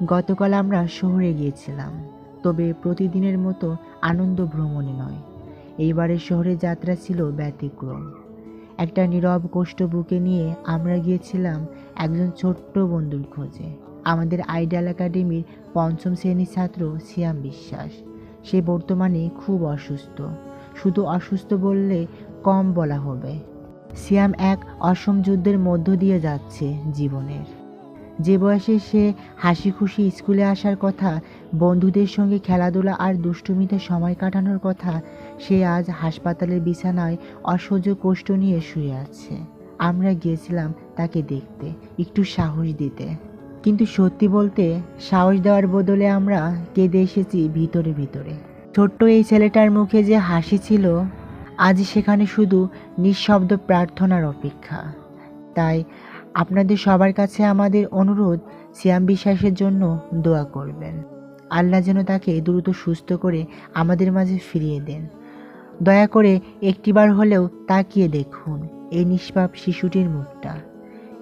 গতকাল আমরা শহরে গিয়েছিলাম, তবে প্রতিদিনের মতো আনন্দ ভ্রমণে নয়। এইবারের শহরের যাত্রা ছিল ব্যতিক্রম। একটা নীরব কষ্ট বুকে নিয়ে আমরা গিয়েছিলাম একজন ছোট্ট বন্ধুর খোঁজে। আমাদের আইডিয়াল একাডেমির পঞ্চম শ্রেণীর ছাত্র সিয়াম বিশ্বাস। সে বর্তমানে খুব অসুস্থ। শুধু অসুস্থ বললে কম বলা হবে। সিয়াম এক অসম যুদ্ধের মধ্য দিয়ে যাচ্ছে জীবনের। যে বয়সে সে হাসি খুশি স্কুলে আসার কথা, বন্ধুদের সঙ্গে খেলাধুলা আর দুষ্টুমিতে সময় কাটানোর কথা, সে আজ হাসপাতালের বিছানায় অসহ্য কষ্ট নিয়ে শুয়ে আছে। আমরা গিয়েছিলাম তাকে দেখতে, একটু সাহস দিতে। কিন্তু সত্যি বলতে, সাহস দেওয়ার বদলে আমরা কেঁদে এসেছি ভিতরে ভিতরে। ছোট্ট এই ছেলেটার মুখে যে হাসি ছিল, আজ সেখানে শুধু নিঃশব্দ প্রার্থনার অপেক্ষা। তাই আপনাদের সবার কাছে আমাদের অনুরোধ, সিয়াম বিশ্বাসের জন্য দোয়া করবেন। আল্লাহ যেন তাকে দ্রুত সুস্থ করে আমাদের মাঝে ফিরিয়ে দেন। দয়া করে একটিবার হলেও তাকিয়ে দেখুন এই নিষ্পাপ শিশুটির মুখটা।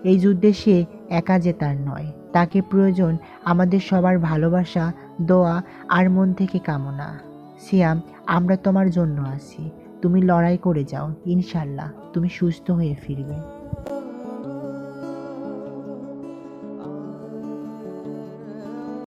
এই যুদ্ধে সে একা জেতার নয়, তাকে প্রয়োজন আমাদের সবার ভালোবাসা, দোয়া আর মন থেকে কামনা। সিয়াম, আমরা তোমার জন্য আছি। তুমি লড়াই করে যাও, ইনশাল্লাহ তুমি সুস্থ হয়ে ফিরবে।